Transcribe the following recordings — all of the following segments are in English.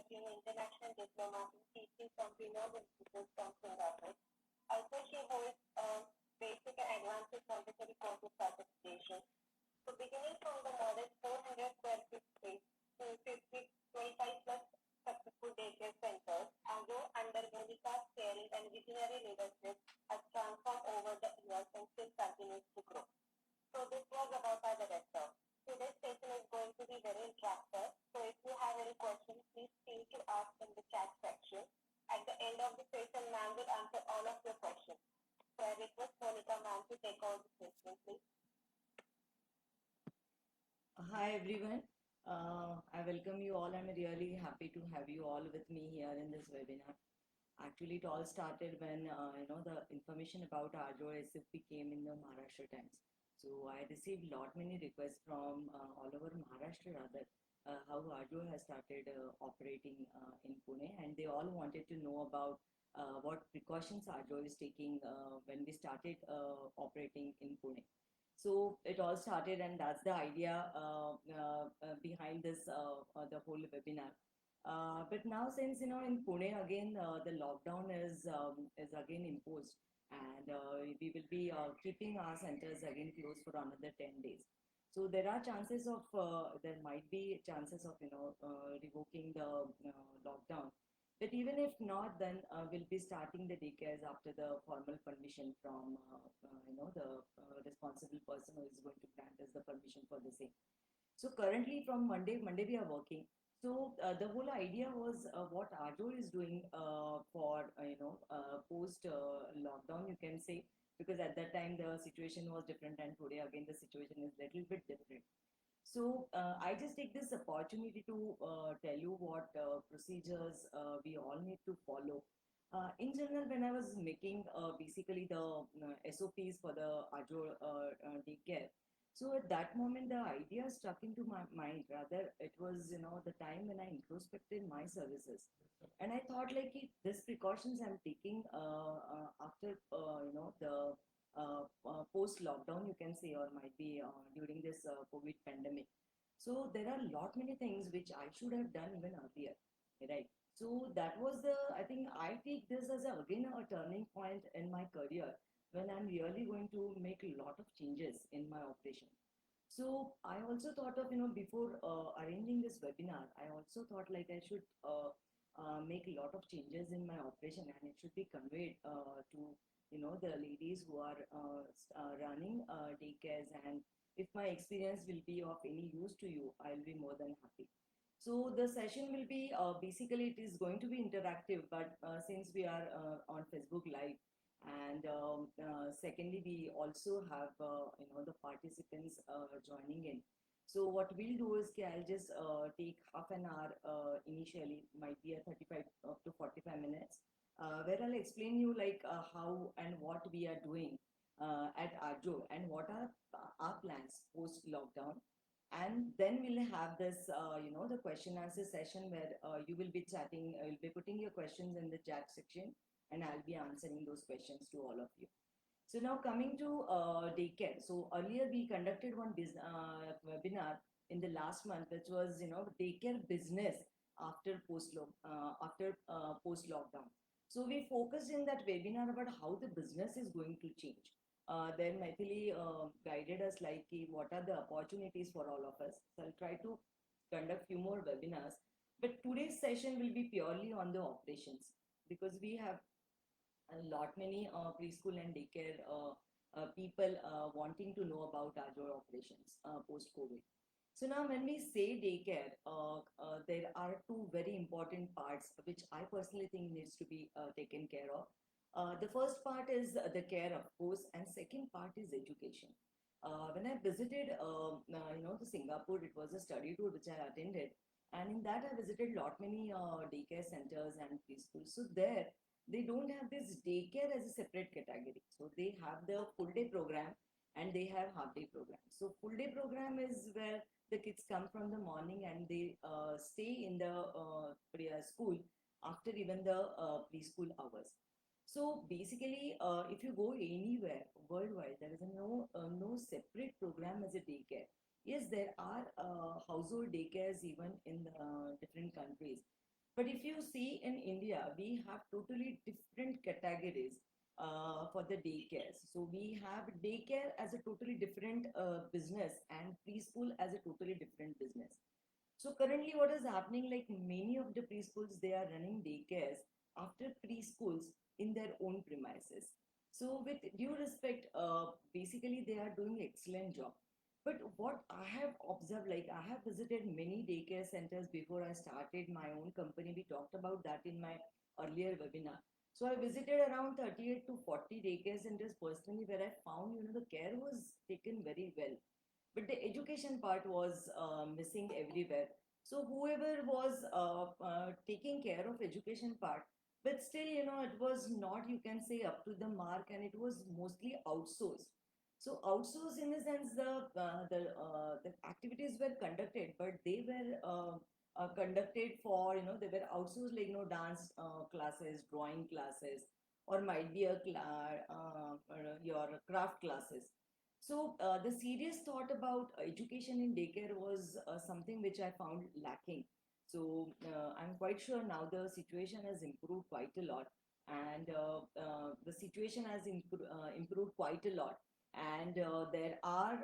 pursuing an international diploma in teaching from Vinod Institute from Singapore. Also, she holds basic and advanced Montessori courses certification. So, beginning from the modest 400 square feet space to 25 plus successful daycare centers, Ago, under Monica's caring and visionary leadership, has transformed over the years and still continues to grow. So this was about our director. Today's session is going to be very interactive. So if you have any questions, please feel to ask in the chat section. At the end of the session, ma'am will answer all of your questions. So I request Monica ma'am to take all the questions, please. Hi everyone. I welcome you all. I'm really happy to have you all with me here in this webinar. Actually, it all started when the information about Ajo SFP came in the Maharashtra Times. So I received lot many requests from all over Maharashtra rather how Ajo has started operating in Pune, and they all wanted to know about what precautions Ajo is taking when we started operating in Pune. So it all started, and that's the idea behind this the whole webinar. But now, since in Pune again the lockdown is again imposed, and we will be keeping our centers again closed for another 10 days. So there are chances of there might be chances of revoking the lockdown. But even if not, then we'll be starting the daycares after the formal permission from the responsible person who is going to grant us the permission for the same. So currently from Monday we are working. So the whole idea was what Ajo is doing for post lockdown, you can say, because at that time the situation was different, and today again the situation is little bit different. So I just take this opportunity to tell you what procedures we all need to follow. In general, when I was making basically the SOPs for the Ajo daycare, so at that moment the idea struck into my mind. Rather, it was the time when I introspected my services, and I thought like this precautions I'm taking after the post lockdown, you can say, or might be during this COVID pandemic. So there are a lot many things which I should have done even earlier, right? So that was the, I think I take this as again a turning point in my career when I'm really going to make a lot of changes in my operation. So I also thought of, before arranging this webinar, I also thought like I should make a lot of changes in my operation, and it should be conveyed to, the ladies who are running daycares. And if my experience will be of any use to you, I'll be more than happy. So the session will be basically, it is going to be interactive, but since we are on Facebook Live, and secondly, we also have the participants joining in. So what we'll do is I'll just take half an hour initially, might be a 35 up to 45 minutes, where I'll explain you like how and what we are doing at Ajo, and what are our plans post lockdown. And then we'll have this the question answer session where you will be chatting, you'll be putting your questions in the chat section, and I'll be answering those questions to all of you. So now coming to daycare. So earlier we conducted one webinar in the last month, which was daycare business after post lockdown. So we focused in that webinar about how the business is going to change. Then Maithili guided us like what are the opportunities for all of us. So I'll try to conduct few more webinars. But today's session will be purely on the operations, because we have a lot many preschool and daycare people wanting to know about Azure operations post COVID. So now when we say daycare, there are two very important parts which I personally think needs to be taken care of. The first part is the care, of course, and second part is education. When I visited, to Singapore, it was a study tour which I attended, and in that I visited lot many daycare centers and preschools. So there, they don't have this daycare as a separate category. So they have the full day program and they have half day program. So full day program is where the kids come from the morning and they stay in the school after even the preschool hours. So basically, if you go anywhere worldwide, there is no separate program as a daycare. Yes, there are household daycares even in different countries, But if you see in India, we have totally different categories for the daycares. So we have daycare as a totally different business and preschool as a totally different business. So currently, what is happening? Like many of the preschools, they are running daycares after preschools in their own premises. So with due respect, basically they are doing excellent job. But what I have observed, like I have visited many daycare centers before I started my own company. We talked about that in my earlier webinar. So I visited around 38 to 40 daycare centers personally, where I found, the care was taken very well, but the education part was missing everywhere. So whoever was taking care of education part, but still, it was not, you can say, up to the mark, and it was mostly outsourced. So outsourced in the sense, the activities were conducted, but they were conducted for, they were outsourced, like, dance classes, drawing classes, or might be your craft classes. So the serious thought about education in daycare was something which I found lacking. So I'm quite sure now the situation has improved quite a lot, and the situation has improved quite a lot. And there are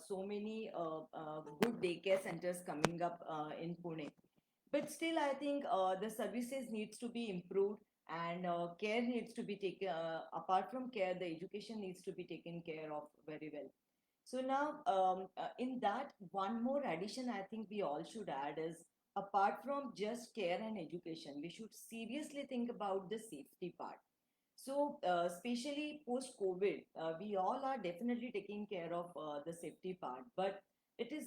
so many good daycare centers coming up in Pune. But still, I think the services needs to be improved, and care needs to be taken. Apart from care, the education needs to be taken care of very well. So now, in that, one more addition I think we all should add is, apart from just care and education, we should seriously think about the safety part. So, especially post COVID, we all are definitely taking care of the safety part, but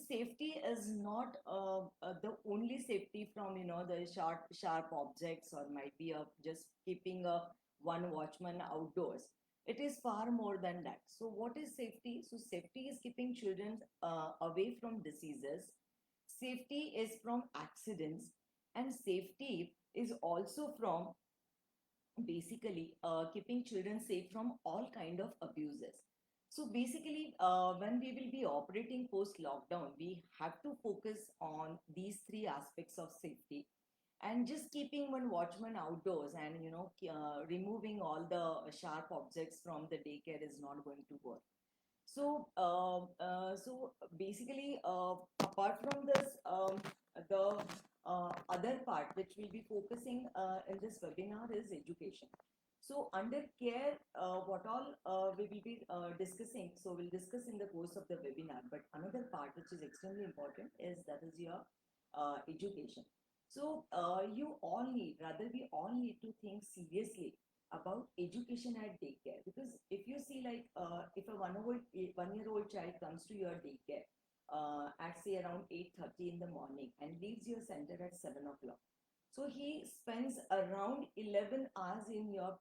safety is not the only safety from, the sharp objects, or might be just keeping one watchman outdoors. It is far more than that. So what is safety? So safety is keeping children away from diseases. Safety is from accidents, and safety is also from basically keeping children safe from all kind of abuses. So basically, when we will be operating post lockdown, we have to focus on these three aspects of safety, and just keeping one watchman outdoors, and removing all the sharp objects from the daycare is not going to work. So, basically, apart from this, the other part which we'll be focusing in this webinar is education. So, under care, what all we will be discussing. So, we'll discuss in the course of the webinar. But another part which is extremely important is that is your education. So, we all need to think seriously about education at daycare, because if you see, like, if a 1 year old child comes to your daycare at say around 8:30 in the morning and leaves your center at 7 o'clock, so he spends around 11 hours in your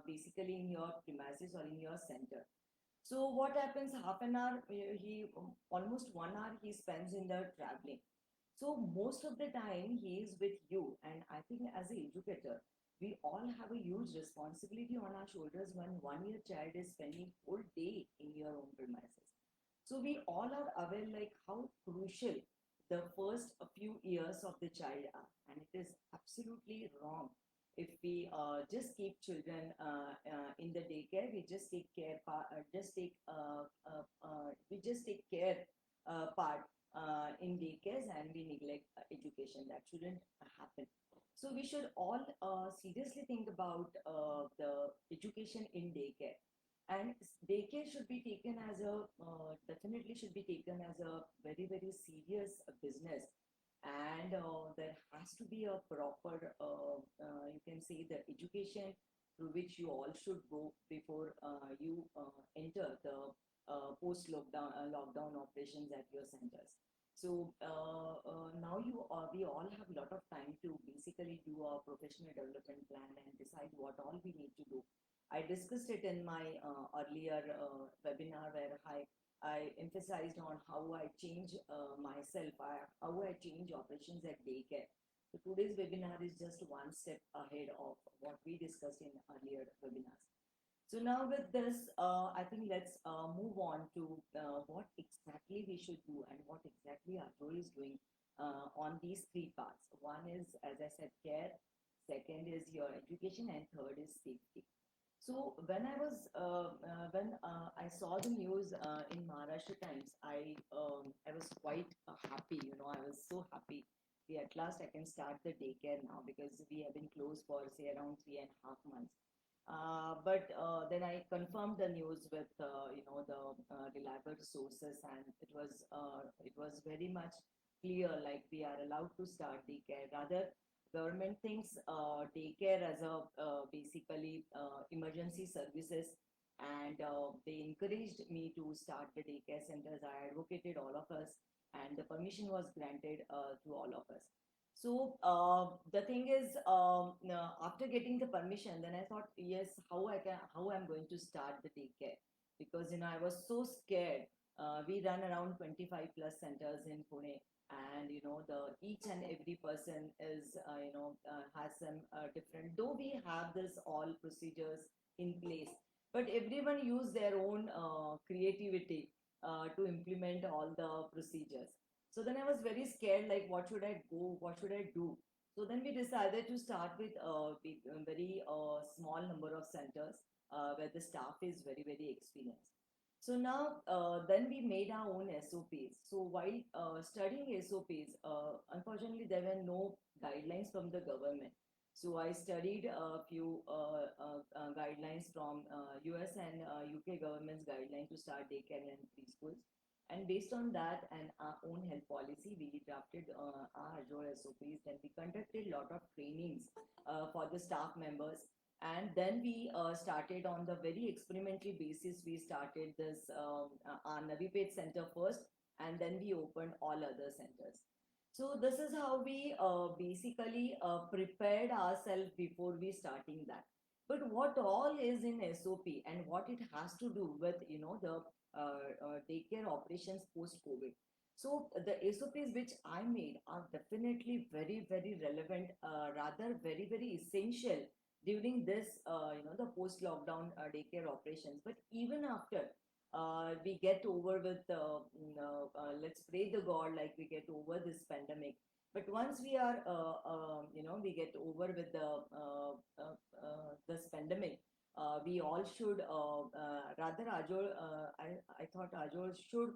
basically in your premises or in your center. So what happens? Half an hour, he almost 1 hour he spends in the traveling. So most of the time he is with you, and I think as an educator, we all have a huge responsibility on our shoulders when 1 year child is spending whole day in your own premises. So we all are aware like how crucial the first few years of the child are, and it is absolutely wrong if we just keep children in the daycare. We just take care, we just take care part in daycares, and we neglect education. That shouldn't happen. So we should all seriously think about the education in daycare, and daycare should be taken as a definitely should be taken as a very very serious business, and there has to be a proper you can say the education through which you all should go before you enter the post lockdown operations at your centers. So now we all have a lot of time to basically do a professional development plan and decide what all we need to do. I discussed it in my earlier webinar, where I emphasized on how I change myself, how I change operations at daycare. So today's webinar is just one step ahead of what we discussed in earlier webinars. So now with this, I think let's move on to what exactly we should do and what exactly our role is doing on these three parts. One is, as I said, care. Second is your education, and third is safety. So when I saw the news in Maharashtra Times, I was quite happy. You know, I was so happy. At last I can start the daycare now because we have been closed for say around 3.5 months. But then I confirmed the news with the reliable sources, and it was very much clear, like we are allowed to start daycare. Rather, government thinks daycare as a basically emergency services, and they encouraged me to start the daycare centers. I advocated all of us, and the permission was granted to all of us. So the thing is, after getting the permission, then I thought, yes, how I'm going to start the daycare, because I was so scared. We run around 25 plus centers in Pune, and the each and every person is has some different. Though we have this all procedures in place, but everyone use their own creativity to implement all the procedures. So then I was very scared, like what should I go, what should I do? So then we decided to start with a very small number of centers where the staff is very, very experienced. So now, then we made our own SOPs. So while studying SOPs, unfortunately, there were no guidelines from the government. So I studied a few guidelines from US and UK government's guideline to start daycare and preschools. And based on that and our own health policy, we drafted our Azure SOPs. Then we conducted a lot of trainings for the staff members, and then we started on the very experimental basis. We started this our Navi Peth center first, and then we opened all other centers. So this is how we basically prepared ourselves before we starting that. But what all is in SOP and what it has to do with the daycare operations post COVID. So the SOPs which I made are definitely very, very relevant, rather very, very essential during this the post lockdown daycare operations. But even after we get over with let's pray the god, like we get over this pandemic. But once we are we get over with the this pandemic, we all should rather Azure, I thought Azure should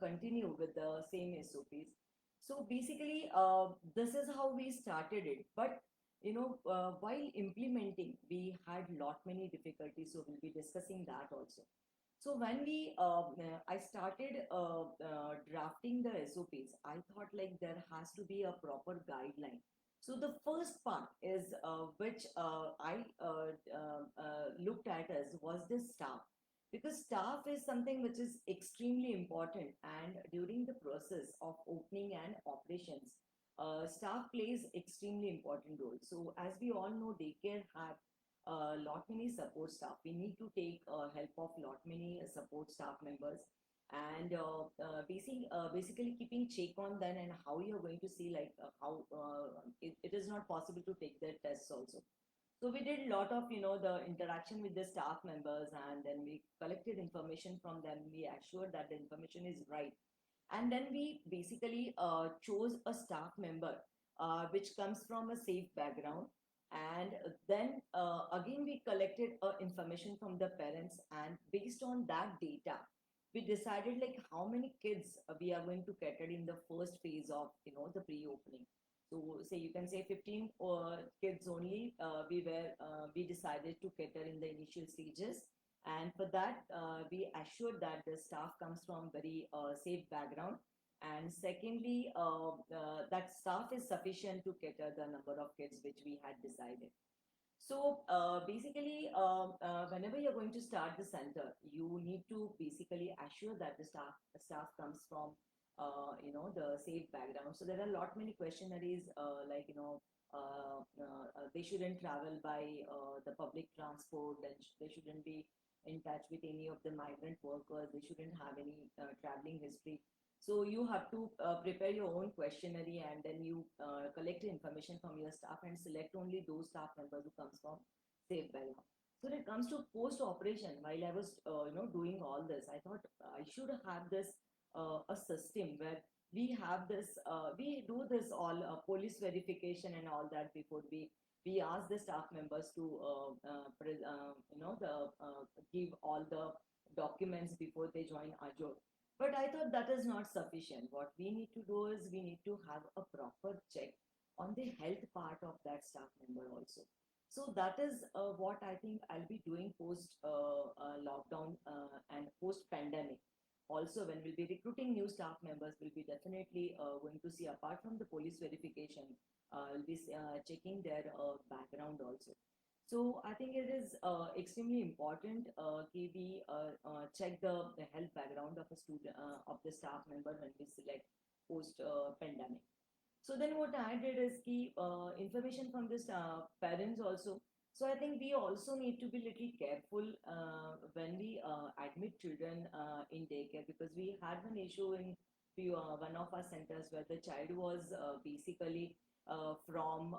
continue with the same SOPs. So basically, this is how we started it. But while implementing, we had lot many difficulties. So we'll be discussing that also. So when I started drafting the SOPs, I thought like there has to be a proper guideline. So the first part is which I looked at as was the staff, because staff is something which is extremely important, and during the process of opening and operations, staff plays extremely important role. So as we all know, daycare have lot many support staff. We need to take help of lot many support staff members, and basically keeping check on them, and how you're going to see like how it is not possible to take their tests also. So we did a lot of the interaction with the staff members, and then we collected information from them. We assured that the information is right, and then we basically chose a staff member which comes from a safe background. And then again we collected information from the parents, and based on that data we decided like how many kids we are going to cater in the first phase of the pre-opening. So say you can say 15 kids only we decided to cater in the initial stages. And for that we assured that the staff comes from very safe background, and secondly that staff is sufficient to cater the number of kids which we had decided. So basically, whenever you're going to start the center, you need to basically assure that the staff comes from the safe background. So there are a lot many questionnaires like they shouldn't travel by the public transport, and they shouldn't be in touch with any of the migrant workers. They shouldn't have any traveling history. So you have to prepare your own questionnaire, and then you collect the information from your staff and select only those staff members who comes from safe background. So when it comes to post operation, while I was doing all this, I thought I should have this a system where we have this, we do this all police verification and all that before we ask the staff members to give all the documents before they join Ajo. But I thought that is not sufficient. What we need to do is we need to have a proper check on the health part of that staff member also. So that is what I think I'll be doing post lockdown and post pandemic. Also, when we'll be recruiting new staff members, we'll be definitely going to see, apart from the police verification, we'll be checking their background also. So I think it is extremely important we check the health background of a student, of the staff member when we select post pandemic. So then what I did is keep information from this parents also. So I think we also need to be little careful when we admit children in daycare, because we had one issue in one of our centers where the child was basically from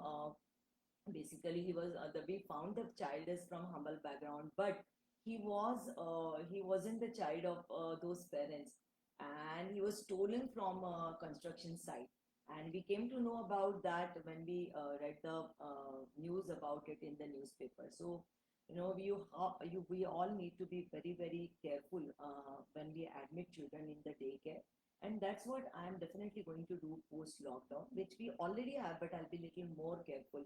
basically he was we found the child is from humble background, but he wasn't the child of those parents, and he was stolen from a construction site. And we came to know about that when we read the news about it in the newspaper. So we all need to be very very careful when we admit children in the daycare. And that's what I'm definitely going to do post lockdown, which we already have, but I'll be little more careful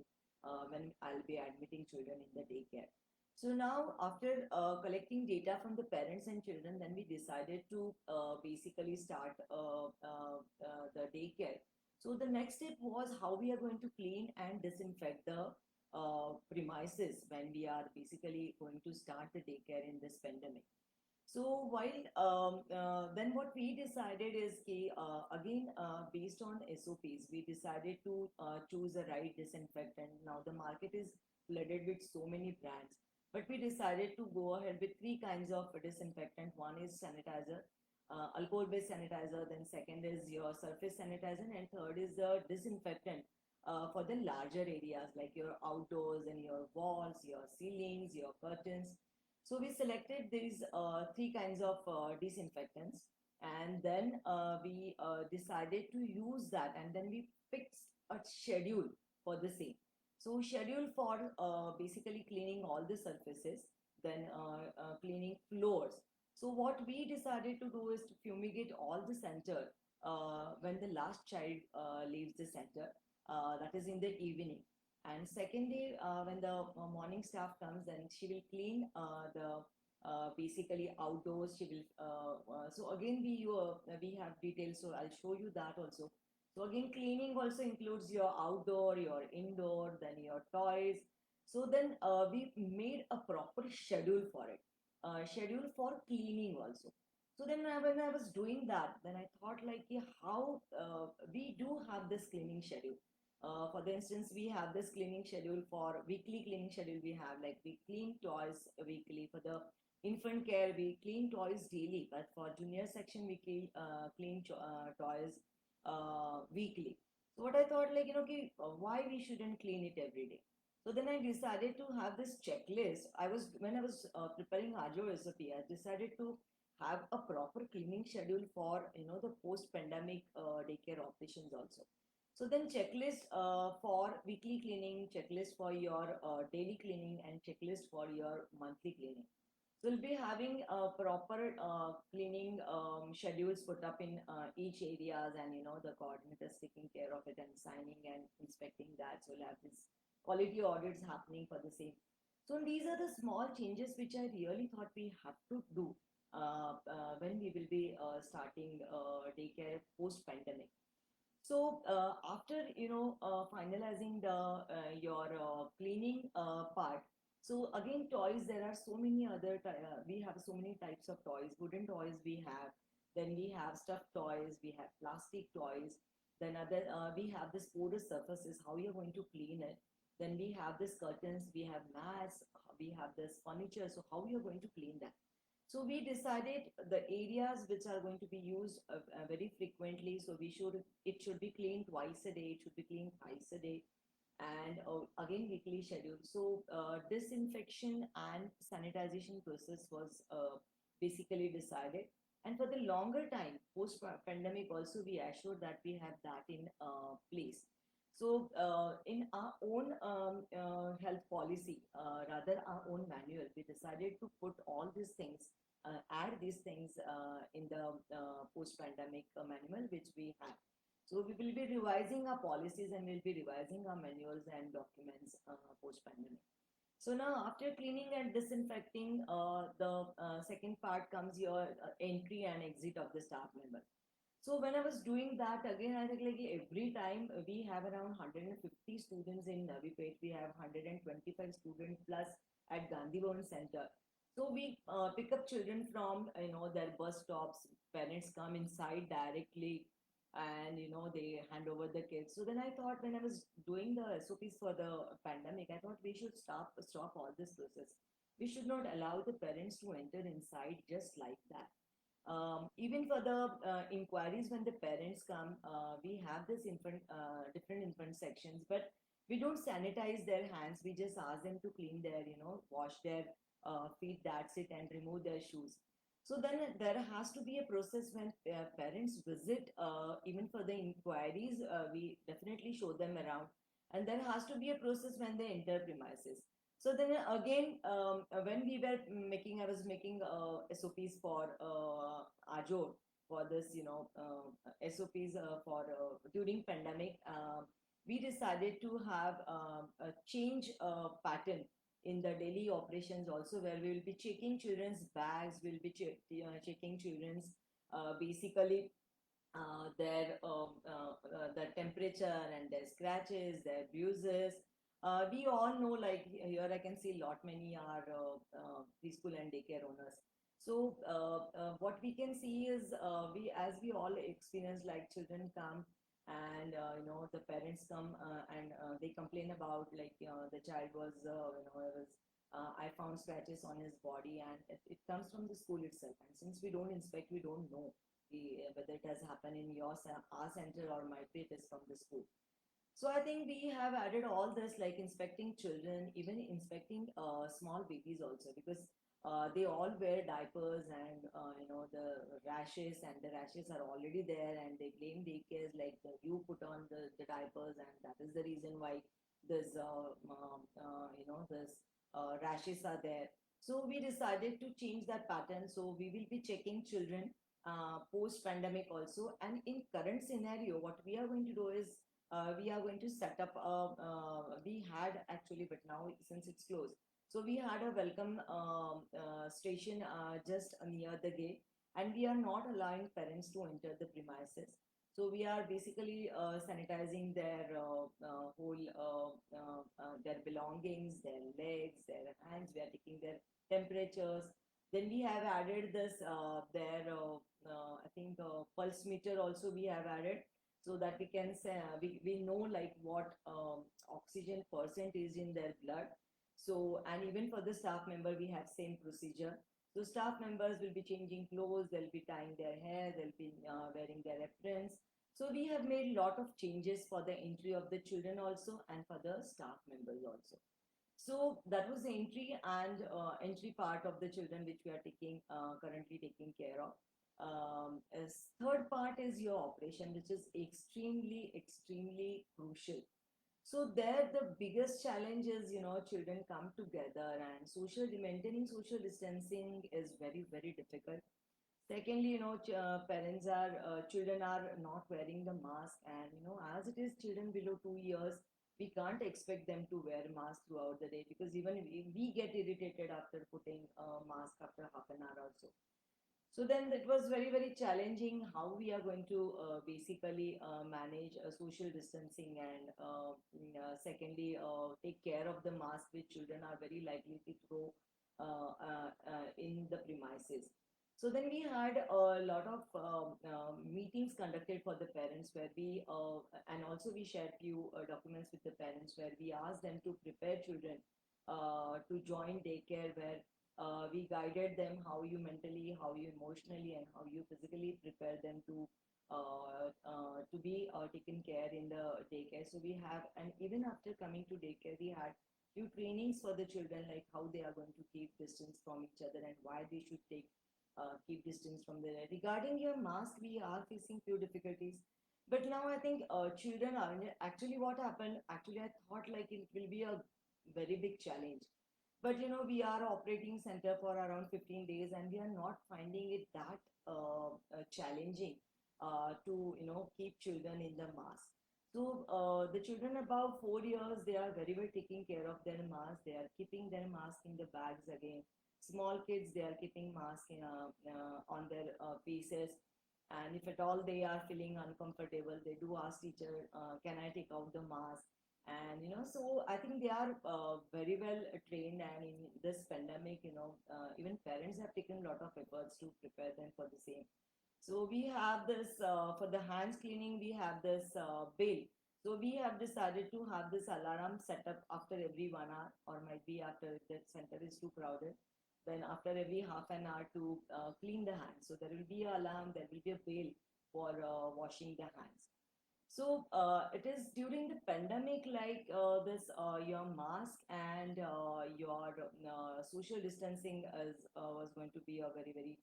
when I'll be admitting children in the daycare. So now, after collecting data from the parents and children, then we decided to basically start the daycare. So the next step was how we are going to clean and disinfect the premises when we are basically going to start the daycare in this pandemic. So while then what we decided is again based on SOPs, we decided to choose the right disinfectant. Now the market is flooded with so many brands, but we decided to go ahead with three kinds of disinfectant. One is sanitizer, alcohol-based sanitizer. Then second is your surface sanitizer, and third is the disinfectant for the larger areas like your outdoors and your walls, your ceilings, your curtains. So we selected these three kinds of disinfectants, and then we decided to use that, and then we fixed a schedule for the same. So schedule for basically cleaning all the surfaces, then cleaning floors. So what we decided to do is to fumigate all the center when the last child leaves the center, that is in the evening. And secondly, when the morning staff comes, then she will clean the basically outdoors. She will. So again, we have details. So I'll show you that also. So again, cleaning also includes your outdoor, your indoor, then your toys. So then we made a proper schedule for it. Schedule for cleaning also. So then when I was doing that, then I thought like yeah, how we do have this cleaning schedule. For the instance, we have this cleaning schedule for weekly cleaning schedule. We have like we clean toys weekly. For the infant care, we clean toys daily. But for junior section, we clean toys weekly. So what I thought like why we shouldn't clean it every day. So then I decided to have this checklist. When I was preparing Ajo recipe, I decided to have a proper cleaning schedule for the post pandemic daycare operations also. So then checklist for weekly cleaning, checklist for your daily cleaning, and checklist for your monthly cleaning. So we'll be having proper cleaning schedules put up in each areas, and the coordinators taking care of it and signing and inspecting that. So we'll have this quality audits happening for the same. So these are the small changes which I really thought we have to do when we will be starting daycare post pandemic. So after finalizing the your cleaning part, so again toys, there are so many other we have so many types of toys. Wooden toys we have, then we have stuffed toys, we have plastic toys, then other we have this porous surfaces, how you're going to clean it. Then we have this curtains, we have mats, we have this furniture, so how you're going to clean that. So we decided the areas which are going to be used very frequently. So it should be cleaned twice a day. It should be cleaned thrice a day, and again weekly schedule. So disinfection and sanitization process was basically decided. And for the longer time, post pandemic, also we assure that we have that in place. So, in our own health policy, rather our own manual, we decided to put all these things, add these things in the post-pandemic manual which we have. So we will be revising our policies and we'll be revising our manuals and documents post-pandemic. So now, after cleaning and disinfecting, the second part comes your entry and exit of the staff member. So when I was doing that again, I think like every time we have around 150 students in Navi Peth, we have 125 students plus at Gandhi Bhavan Center. So we pick up children from their bus stops. Parents come inside directly, and they hand over the kids. So then I thought, when I was doing the SOPs for the pandemic, I thought we should stop all this process. We should not allow the parents to enter inside just like that. Even for the inquiries, when the parents come, we have this different infant sections, but we don't sanitize their hands. We just ask them to clean their, wash their feet, that's it, and remove their shoes. So then there has to be a process when parents visit, even for the inquiries, we definitely show them around. And there has to be a process when they enter premises. So then again, when we were making, I was making SOPs for Ajor for this, SOPs for during pandemic. We decided to have a change pattern in the daily operations also, where we will be checking children's bags, we'll be checking children's basically their temperature and their scratches, their bruises. We all know, like here I can see lot many are preschool and daycare owners. So what we can see is we all experience, like children come and the parents come and they complain about, like the child was I found scratches on his body, and it comes from the school itself. And since we don't inspect, we don't know whether it has happened in our center or might be it is from the school. So I think we have added all this, like inspecting children, even inspecting small babies also, because they all wear diapers, and the rashes, and the rashes are already there, and they blame daycares, like you put on the diapers, and that is the reason why this this rashes are there. So we decided to change that pattern. So we will be checking children post pandemic also, and in current scenario, what we are going to do is we are going to set up we had actually, but now since it's closed, so we had a welcome station just near the gate, and we are not allowing parents to enter the premises. So we are basically sanitizing their whole their belongings, their legs, their hands. We are taking their temperatures. Then we have added this their I think pulse meter also we have added, so that we can say, we know like what oxygen percent is in their blood. So, and even for the staff member, we have same procedure. So staff members will be changing clothes, they'll be tying their hair, they'll be wearing their aprons. So we have made lot of changes for the entry of the children also, and for the staff members also. So that was the entry and entry part of the children which we are taking currently taking care of. As third part is your operation, which is extremely crucial. So there, the biggest challenge is, children come together, and maintaining social distancing is very difficult. Secondly, parents are children are not wearing the mask, and as it is children below 2 years, we can't expect them to wear mask throughout the day, because even we get irritated after putting a mask after half an hour or so. So then it was very challenging how we are going to basically manage social distancing, and secondly take care of the mask which children are very likely to throw in the premises. So then we had a lot of meetings conducted for the parents, where we and also we shared few documents with the parents, where we asked them to prepare children to join daycare, where we guided them how you mentally, how you emotionally, and how you physically prepare them to be taken care in the daycare. So we have, and even after coming to daycare, we had few trainings for the children, like how they are going to keep distance from each other, and why they should take keep distance from there. Regarding your mask, we are facing few difficulties. But now I think children are actually what happened. Actually, I thought like it will be a very big challenge. But we are operating center for around 15 days, and we are not finding it that challenging to keep children in the mask. So the children above 4 years, they are very well taking care of their mask. They are keeping their mask in the bags again. Small kids, they are keeping mask on their faces. And if at all they are feeling uncomfortable, they do ask teacher, "Can I take out the mask?" And so I think they are very well trained. And in this pandemic, even parents have taken a lot of efforts to prepare them for the same. So we have this for the hands cleaning, we have this bill. So we have decided to have this alarm set up after every 1 hour, or might be after if the center is too crowded, then after every half an hour to clean the hands. So there will be an alarm, there will be a bill for washing the hands. So it is during the pandemic, like this, your mask and your social distancing was going to be a very, very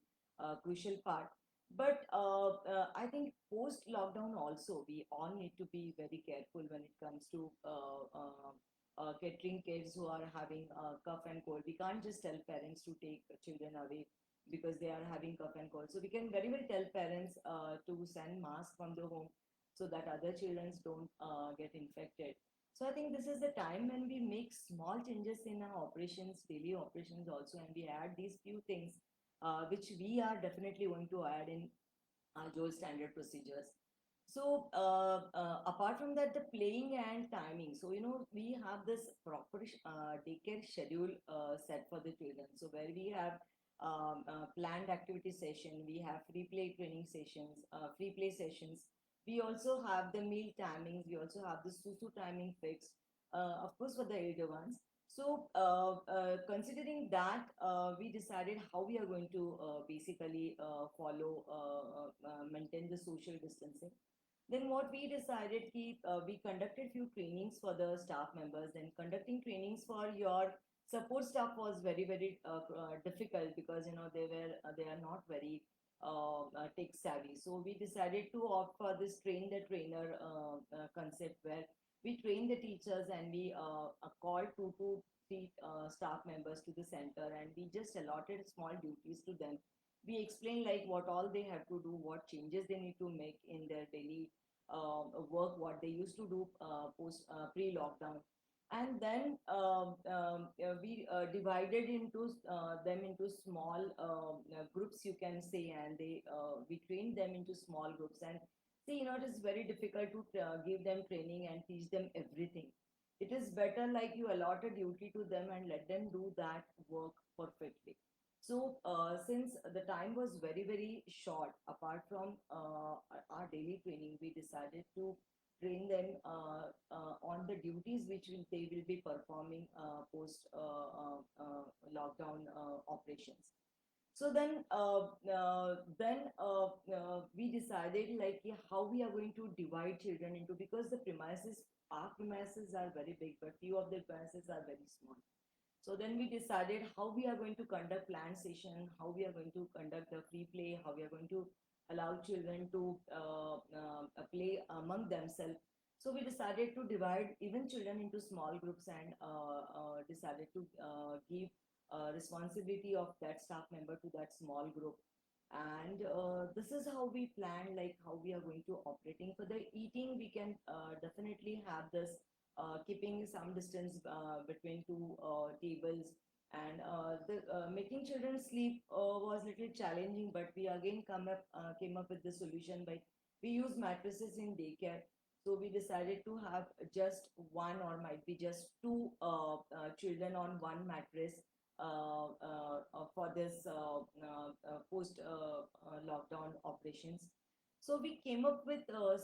crucial part. But I think post lockdown also, we all need to be very careful when it comes to catering kids who are having cough and cold. We can't just tell parents to take children away because they are having cough and cold. So we can very well tell parents to send masks from the home so that other children don't get infected. So I think this is the time when we make small changes in our operations, daily operations also, and we add these few things which we are definitely going to add in our Joel standard procedures. So apart from that, the playing and timing. So we have this proper daycare schedule set for the children. So where we have planned activity session, we have free play training sessions, free play sessions. We also have the meal timings. We also have the susu timing fixed, of course, for the elder ones. So, considering that, we decided how we are going to basically follow, maintain the social distancing. Then what we decided, we conducted few trainings for the staff members. Then conducting trainings for your support staff was very, very difficult because they are not very tech savvy. So we decided to opt for this train the trainer concept, where we train the teachers and we called 2 to 3 staff members to the center, and we just allotted small duties to them. We explained like what all they have to do, what changes they need to make in their daily work, what they used to do post pre-lockdown. And then we divided into them into small groups, you can say, and we trained them into small groups. And see, it is very difficult to give them training and teach them everything. It is better like you allot a duty to them and let them do that work perfectly. So, since the time was very, very short, apart from our daily training, we decided to train them on the duties which they will be performing post lockdown operations. So then we decided like, yeah, how we are going to divide children into, because our premises are very big, but few of the premises are very small. So then we decided how we are going to conduct planned session, how we are going to conduct the free play, how we are going to allow children to play among themselves. So we decided to divide even children into small groups, and decided to give responsibility of that staff member to that small group. And this is how we plan, like how we are going to operating. For the eating, we can definitely have this keeping some distance between 2 tables. And making children sleep was little challenging, but we again came up with the solution by we use mattresses in daycare. So we decided to have just one, or might be just two children on one mattress for this post lockdown operations. So we came up with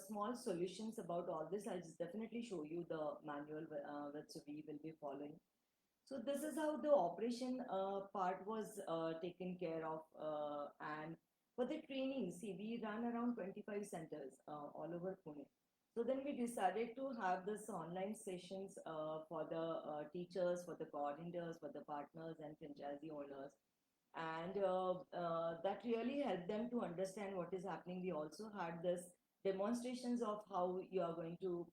small solutions about all this. I'll just definitely show you the manual which we will be following. So this is how the operation part was taken care of. And for the training, see, we run around 25 centers all over Pune. So then we decided to have this online sessions for the teachers, for the coordinators, for the partners and franchisee owners. and that really helped them to understand what is happening. We also had this demonstrations of how you are going to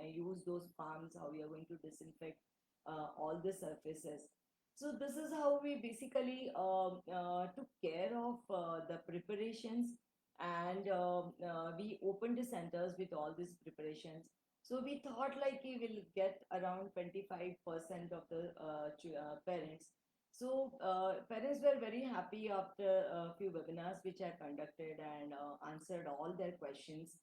use those palms, how you are going to disinfect all the surfaces. So this is how we basically took care of the preparations, and we opened the centers with all these preparations. So we thought like we will get around 25% of the parents. So parents were very happy after a few webinars which I conducted, and answered all their questions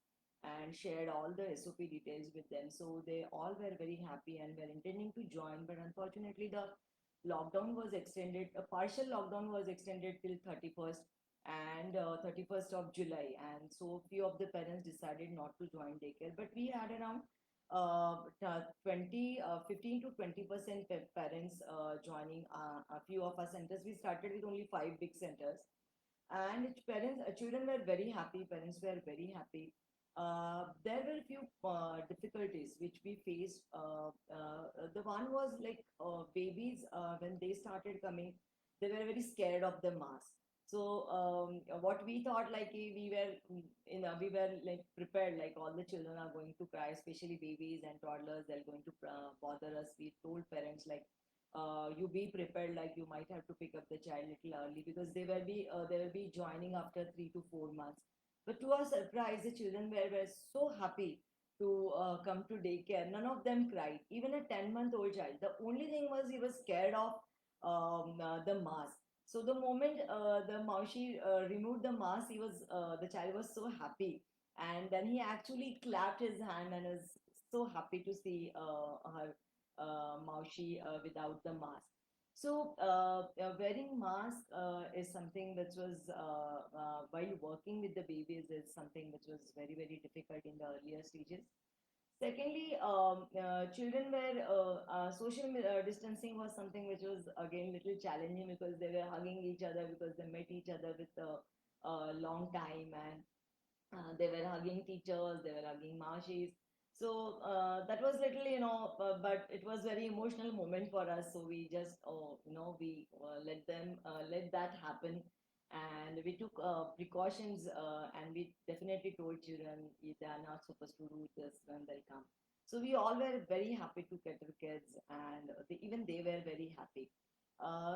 and shared all the SOP details with them. So they all were very happy and were intending to join, but unfortunately the lockdown was extended. A partial lockdown was extended till 31st and 31st of July, and so few of the parents decided not to join daycare. But we had around 15 to 20% parents joining a few of our centers. We started with only 5 big centers, and children were very happy, parents were very happy. There were few difficulties which we faced. The one was like babies, when they started coming, they were very scared of the mask. So what we thought, like we were like prepared, like all the children are going to cry, especially babies and toddlers, they're going to bother us. We told parents like, you be prepared, like you might have to pick up the child little early, because they will be joining after 3 to 4 months. But to our surprise, the children were so happy to come to daycare. None of them cried, even a 10-month-old child. The only thing was he was scared of the mask. So the moment the Maushi removed the mask, the child was so happy, and then he actually clapped his hand and was so happy to see her Maushi without the mask. So wearing mask is something which was while working with the babies is something which was very difficult in the earlier stages. Secondly, children were social distancing was something which was again little challenging, because they were hugging each other, because they met each other with a long time, and they were hugging teachers, they were hugging marshis. So that was little, but it was very emotional moment for us. So we just, we let that happen, and we took precautions, and we definitely told children they are not supposed to do this when they come. So we all were very happy to get the kids, and even they were very happy.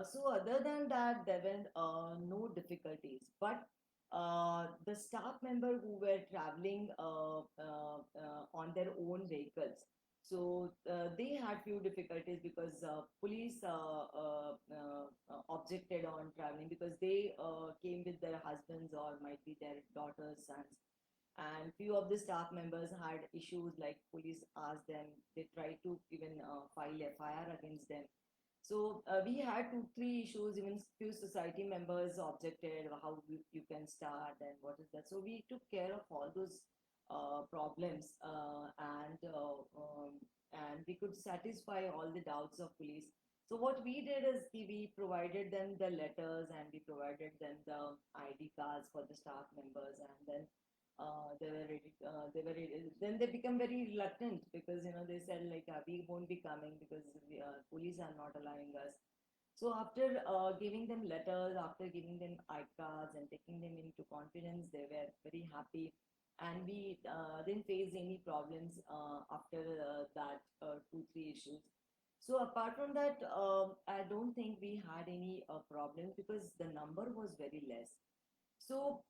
So other than that, there were no difficulties, but the staff member who were traveling on their own vehicles, so they had few difficulties, because police objected on traveling, because they came with their husbands or might be their daughters, sons, and few of the staff members had issues, like police asked them, they tried to even file FIR against them. So we had 2, 3 issues. Even few society members objected how you can start and what is that. So we took care of all those problems, and we could satisfy all the doubts of police. So what we did is we provided them the letters, and we provided them the ID cards for the staff members, and then they were ready. They were ready. Then they become very reluctant, because they said like, we won't be coming because police are not allowing us. So after giving them letters, after giving them cards and taking them into confidence, they were very happy, and we didn't face any problems after that 2, 3 issues. So apart from that, I don't think we had any problems, because the number was very less. So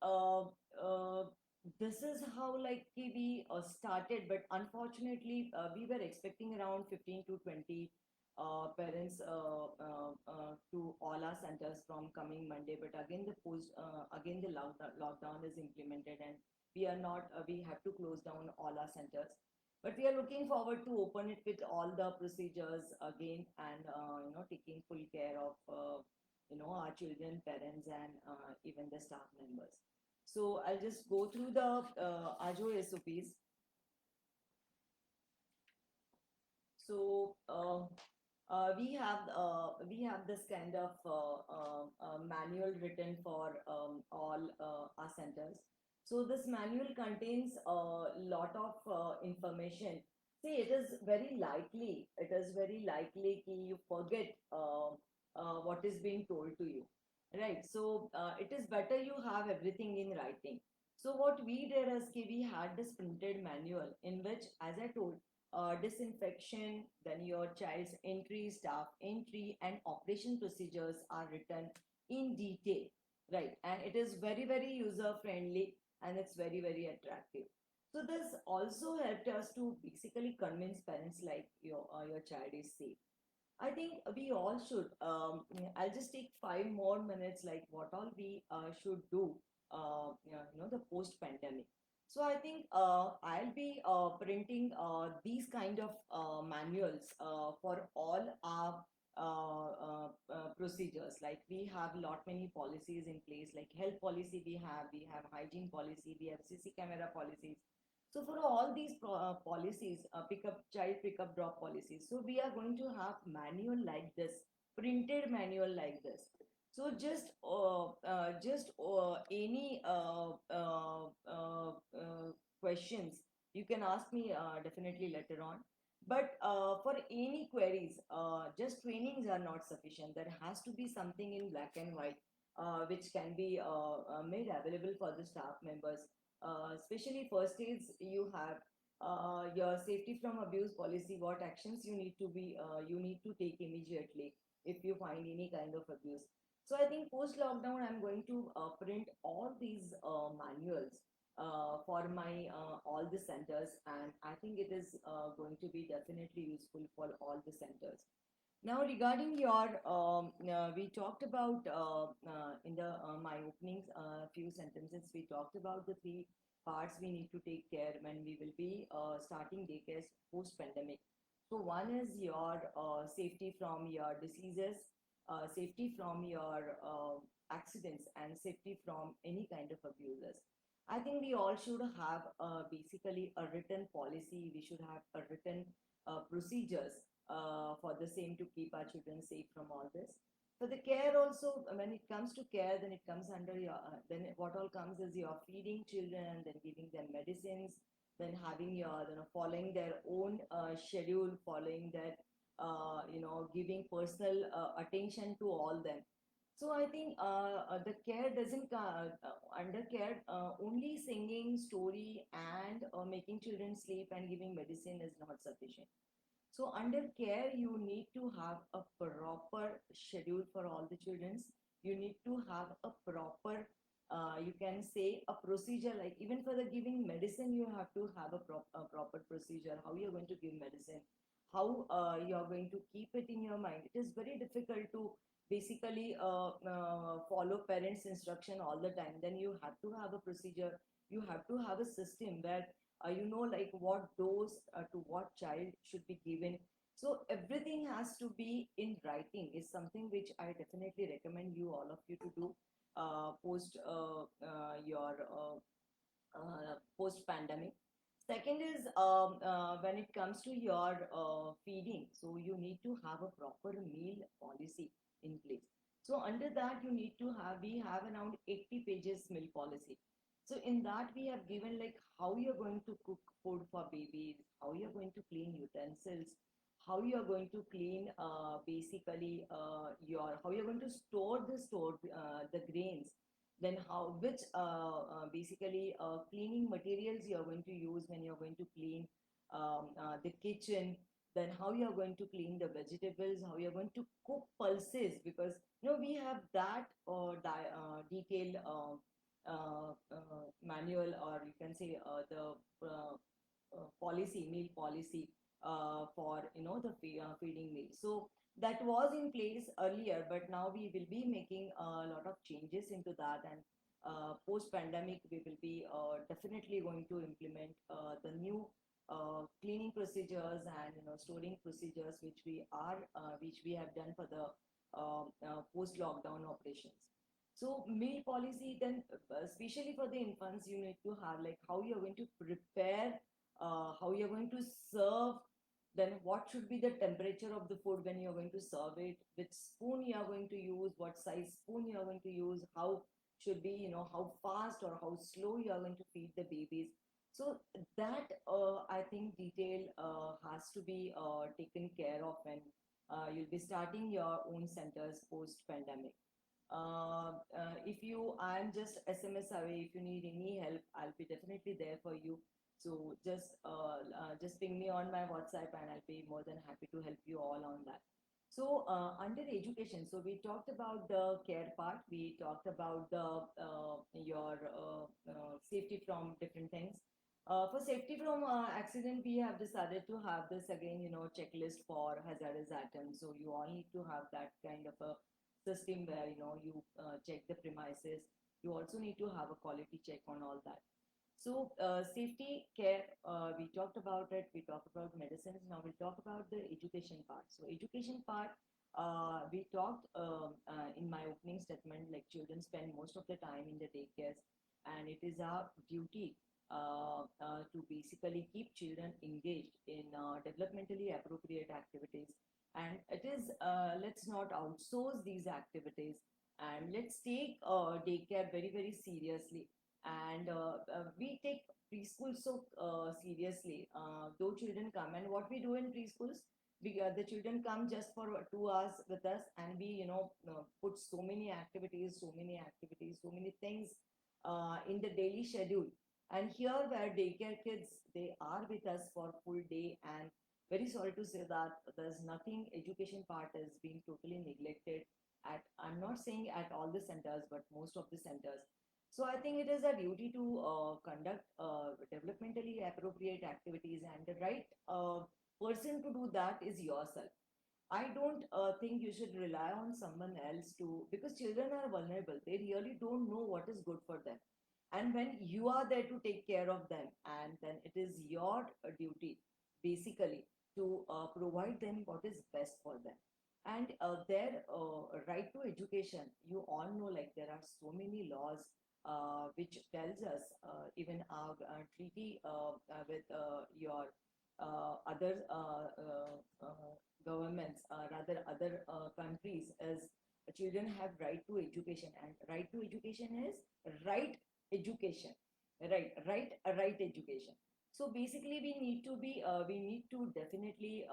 this is how like we started, but unfortunately we were expecting around 15 to 20 parents to all our centers from coming Monday, but again the lockdown is implemented, and we are not we have to close down all our centers. But we are looking forward to open it with all the procedures again, and taking full care of our children, parents, and even the staff members. So I'll just go through the Ajo SOPs. So we have this kind of manual written for all our centers. So this manual contains a lot of information. See, it is very likely that you forget what is being told to you. right? So it is better you have everything in writing. So what we did is we had this printed manual in which, as I told, disinfection, then your child's entry, staff entry, and operation procedures are written in detail, right? And it is very, very user friendly, and it's very, very attractive. So this also helped us to basically convince parents like your child is safe. I think we all should. I'll just take 5 more minutes, like what all we should do. The post pandemic. So I think I'll be printing these kind of manuals for all our procedures. Like we have lot many policies in place, like health policy we have hygiene policy, we have CC camera policies. So for all these policies, pick up drop policies, so we are going to have manual like this, printed manual like this. So just any questions you can ask me definitely later on. But for any queries, just trainings are not sufficient. There has to be something in black and white, which can be made available for the staff members. Especially first aids, you have your safety from abuse policy, what actions you need to take immediately if you find any kind of abuse. So I think post lockdown I'm going to print all these manuals for my all the centers, and I think it is going to be definitely useful for all the centers. Now, regarding your, we talked about in the my openings, few sentences. We talked about the three parts we need to take care when we will be starting daycare post pandemic. So one is your safety from your diseases, safety from your accidents, and safety from any kind of abuses. I think we all should have basically a written policy. We should have a written procedures for the same to keep our children safe from all this. For the care also, when it comes to care, then it comes under your, then what all comes is your feeding children, then giving them medicines, then having your, following their own schedule, following their, giving personal attention to all them. So I think the care doesn't under care only singing story and making children sleep and giving medicine is not sufficient. So under care, you need to have a proper schedule for all the childrens. You need to have a proper, you can say a procedure, like even for the giving medicine, you have to have a proper procedure, how you're going to give medicine, how you're going to keep it in your mind. It is very difficult to basically follow parents' instruction all the time. Then you have to have a procedure. You have to have a system where like what dose to what child should be given. So everything has to be in writing is something which I definitely recommend you all of you to do post your post pandemic. Second is when it comes to your feeding, so you need to have a proper meal policy in place. So under that you need to have, we have around 80 pages meal policy. So in that we have given like how you're going to cook food for babies, how you're going to clean utensils, how you're going to clean basically your, how you're going to store the grains, then how, which basically cleaning materials you are going to use when you're going to clean the kitchen, then how you're going to clean the vegetables, how you're going to cook pulses, because we have that detailed manual, or you can say the policy, meal policy for feeding meal. So that was in place earlier, but now we will be making a lot of changes into that, and post pandemic we will be definitely going to implement the new cleaning procedures and storing procedures which we have done for the post lockdown operations. So meal policy, then especially for the infants, you need to have like how you're going to prepare, how you're going to serve, then what should be the temperature of the food when you're going to serve it, which spoon you are going to use, what size spoon you are going to use, how should be, how fast or how slow you are going to feed the babies. So that I think detail has to be taken care of when you'll be starting your own centers post pandemic. I'm just SMS away. If you need any help, I'll be definitely there for you. So just ping me on my WhatsApp, and I'll be more than happy to help you all on that. So under education, so we talked about the care part. We talked about the your safety from different things. For safety from accident, we have decided to have this again, checklist for hazardous items. So you all need to have that kind of a system where you check the premises. You also need to have a quality check on all that. So safety care, we talked about it. We talked about medicines. Now we'll talk about the education part. So education part, we talked in my opening statement, like children spend most of the time in the daycares, and it is our duty to basically keep children engaged in developmentally appropriate activities. And it is, let's not outsource these activities, and let's take daycare very, very seriously. And we take preschool so seriously. Though children come, and what we do in preschools, the children come just for 2 hours with us, and we put so many things in the daily schedule. And here where daycare kids, they are with us for full day, and very sorry to say that there's nothing, education part is being totally neglected at, I'm not saying at all the centers, but most of the centers. So I think it is a duty to conduct developmentally appropriate activities, and the right person to do that is yourself. I don't think you should rely on someone else to, because children are vulnerable. They really don't know what is good for them. And when you are there to take care of them, and then it is your duty basically to provide them what is best for them. And their right to education, you all know, like there are so many laws which tells us, even our treaty with your other governments, rather other countries, is children have right to education, and right to education is right education, right education. So basically we need to definitely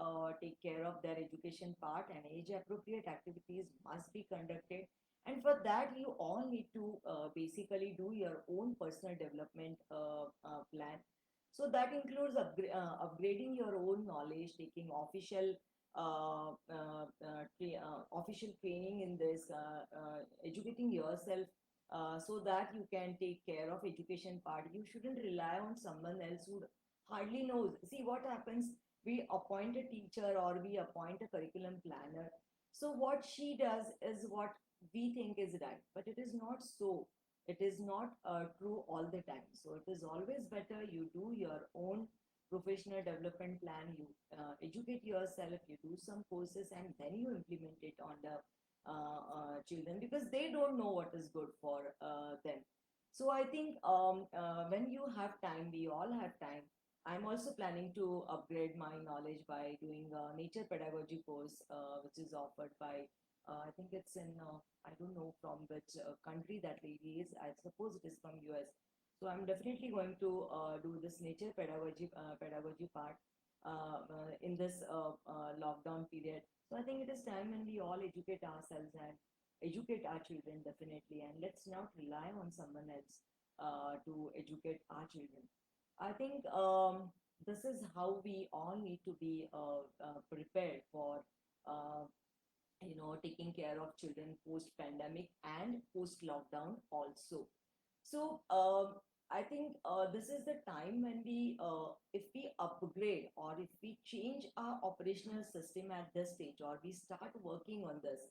take care of their education part, and age appropriate activities must be conducted. And for that, you all need to basically do your own personal development plan. So that includes upgrading your own knowledge, taking official training in this, educating yourself, so that you can take care of education part. You shouldn't rely on someone else who hardly knows. See what happens, we appoint a teacher or we appoint a curriculum planner. So what she does is what we think is right, but it is not so. It is not true all the time. So it is always better you do your own professional development plan. You educate yourself, you do some courses, and then you implement it on the children, because they don't know what is good for them. So I think when you have time, we all have time. I'm also planning to upgrade my knowledge by doing a nature pedagogy course, which is offered by, I think it's in, I don't know from which country that lady is. I suppose it is from US. So I'm definitely going to do this nature pedagogy part in this lockdown period. So I think it is time when we all educate ourselves and educate our children definitely, and let's not rely on someone else to educate our children. I think this is how we all need to be prepared for uh, taking care of children post pandemic and post lockdown also. So I think this is the time when if we upgrade or if we change our operational system at this stage, or we start working on this,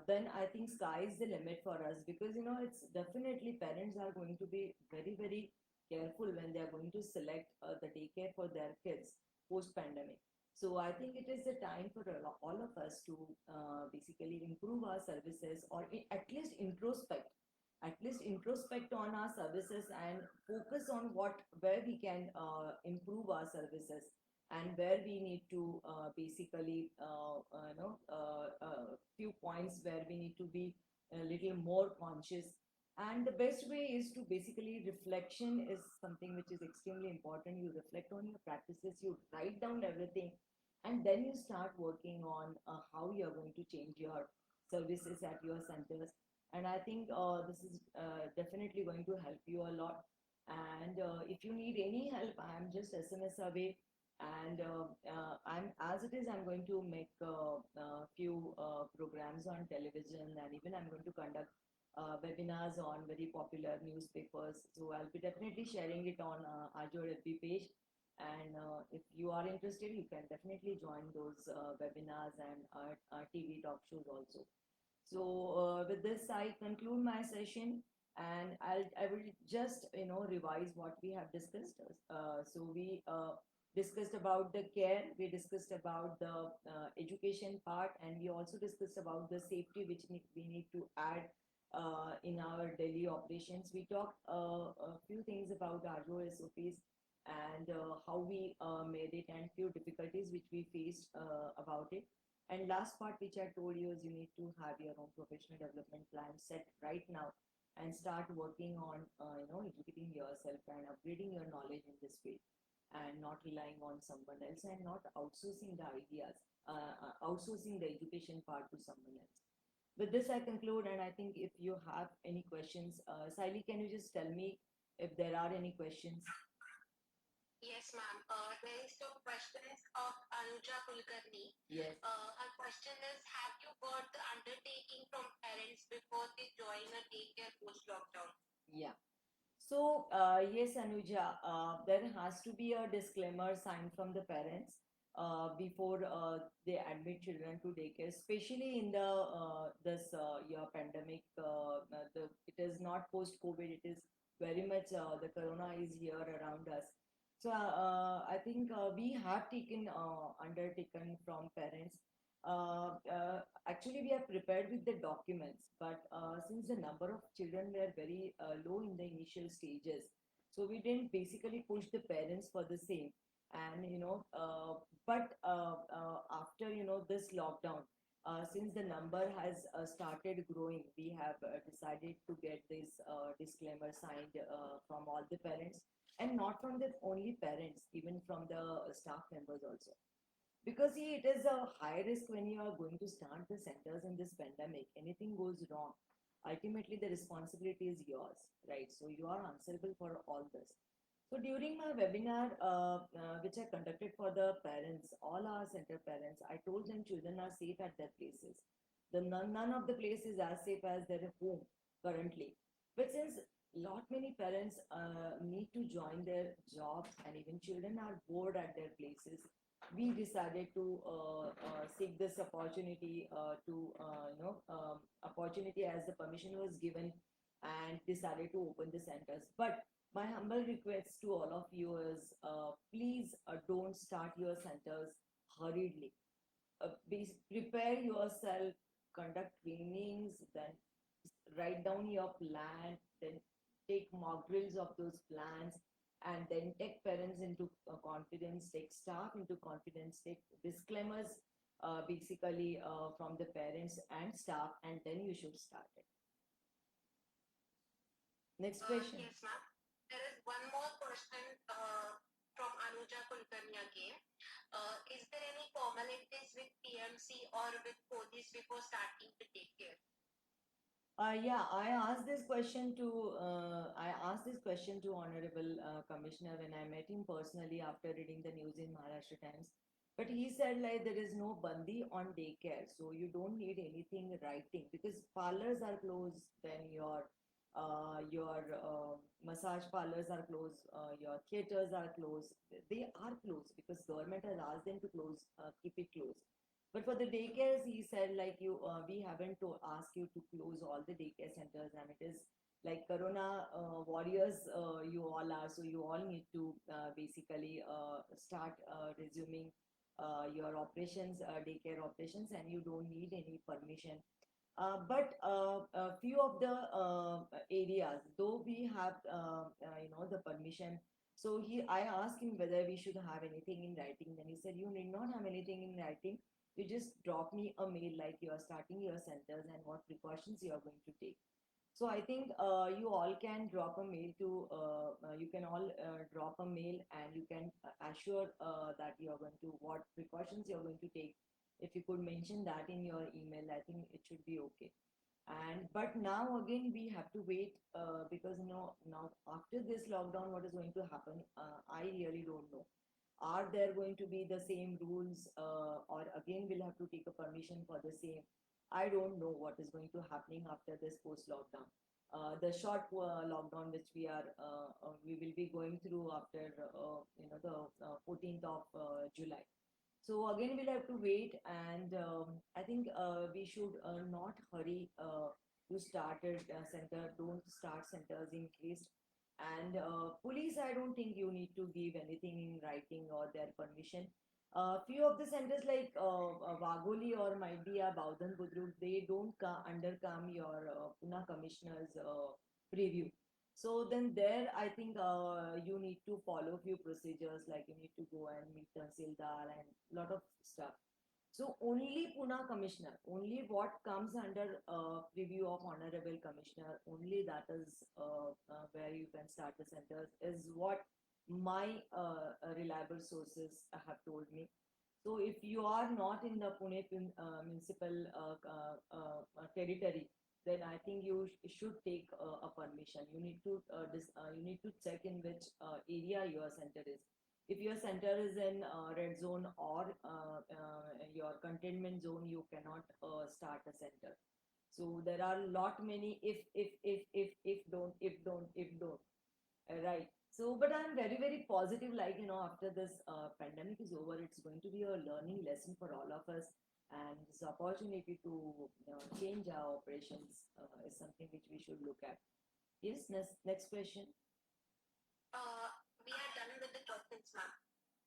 then I think sky is the limit for us, because it's definitely, parents are going to be very, very careful when they are going to select the daycare for their kids post pandemic. So I think it is the time for all of us to basically improve our services, or at least introspect on our services, and focus on where we can improve our services, and where we need to basically few points where we need to be a little more conscious. And the best way is to basically, reflection is something which is extremely important. You reflect on your practices, you write down everything, and then you start working on how you're going to change your services at your centers. And I think this is definitely going to help you a lot. And if you need any help, I'm just SMS away. And as it is, I'm going to make a few programs on television, and even I'm going to conduct webinars on very popular newspapers. So I'll be definitely sharing it on Azure FB page. And if you are interested, you can definitely join those webinars and TV talk shows also. So with this, I conclude my session, and I will just revise what we have discussed. So we discussed about the care, we discussed about the education part, and we also discussed about the safety which we need to add in our daily operations. We talked a few things about our SOPs and how we made it, and few difficulties which we faced about it. And last part, which I told you, is you need to have your own professional development plan set right now and start working on, educating yourself and upgrading your knowledge in this field, and not relying on someone else, and not outsourcing the ideas, outsourcing the education part to someone else. With this, I conclude, and I think if you have any questions, Saili, can you just tell me if there are any questions? Yes, ma'am. There is some questions of Anuja Kulkarni. Yes. Her question is, have you got the undertaking from parents before they join a daycare post-lockdown? Yeah. So, yes, Anuja, there has to be a disclaimer signed from the parents before they admit children to daycare, especially in the this year pandemic. It is not post-COVID; it is very much the corona is here around us. So, I think we have taken undertaken from parents. Actually, we are prepared with the documents, but since the number of children were very low in the initial stages, so we didn't basically push the parents for the same. And but after this lockdown, since the number has started growing, we have decided to get this disclaimer signed from all the parents, and not from the only parents, even from the staff members also. Because see, it is a high risk when you are going to start the centers in this pandemic. Anything goes wrong, ultimately the responsibility is yours, right? So you are answerable for all this. So during my webinar, which I conducted for the parents, all our center parents, I told them children are safe at their places. None of the places as safe as their home currently. But since lot many parents need to join their jobs, and even children are bored at their places, we decided to seek this opportunity opportunity as the permission was given, and decided to open the centers. But my humble request to all of you is, please don't start your centers hurriedly. Prepare yourself, conduct trainings, then write down your plan, then take mock drills of those plans, and then take parents into confidence, take staff into confidence, take disclaimers basically from the parents and staff, and then you should start it. Next question. Yes, ma'am. There is one more question from Anuja Kulkarni again. Is there any formalities with PMC or with police before starting to take care? Yeah, I asked this question to Honorable Commissioner when I met him personally after reading the news in Maharashtra Times. But he said like there is no bandi on daycare, so you don't need anything writing, because parlors are closed, then your massage parlors are closed, your theaters are closed. They are closed because government has asked them to close, keep it closed. But for the daycares, he said like we haven't to ask you to close all the daycare centers, and it is like Corona warriors you all are, so you all need to basically start resuming your operations, daycare operations, and you don't need any permission. But a few of the areas, though we have the permission. So I asked him whether we should have anything in writing. Then he said, "You need not have anything in writing. You just drop me a mail like you are starting your centers and what precautions you are going to take." So I think you all can drop a mail to, you can all drop a mail, and you can assure that you are going to, what precautions you are going to take. If you could mention that in your email, I think it should be okay. And but now again we have to wait because now after this lockdown, what is going to happen? I really don't know. Are there going to be the same rules, or again we'll have to take a permission for the same? I don't know what is going to happening after this post lockdown. The short lockdown which we will be going through after the 14th of July. So again, we'll have to wait, and I think we should not hurry to start a center. Don't start centers in case. And police, I don't think you need to give anything in writing or their permission. Few of the centers like Vagoli or might be Baudan Budruk, they don't undercome your Pune commissioner's preview. So then there, I think you need to follow few procedures, like you need to go and meet Tahsildar and lot of stuff. So only Pune Commissioner, only what comes under preview of Honorable Commissioner, only that is where you can start the centers, is what my reliable sources have told me. So if you are not in the Pune municipal territory, then I think you should take a permission. You need to you need to check in which area your center is. If your center is in red zone or your containment zone, you cannot start a center. So there are lot many if don't. Right. So, but I'm very, very positive. Like, after this pandemic is over, it's going to be a learning lesson for all of us. And this opportunity to change our operations is something which we should look at. Yes, next question. We are done with the questions, ma'am.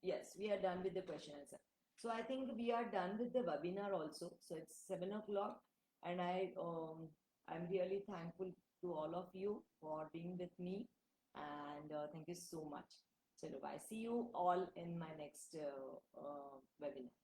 Yes, we are done with the question answer. So I think we are done with the webinar also. So it's 7 o'clock, and I'm really thankful to all of you for being with me, and thank you so much. Chalo, bye. See you all in my next webinar.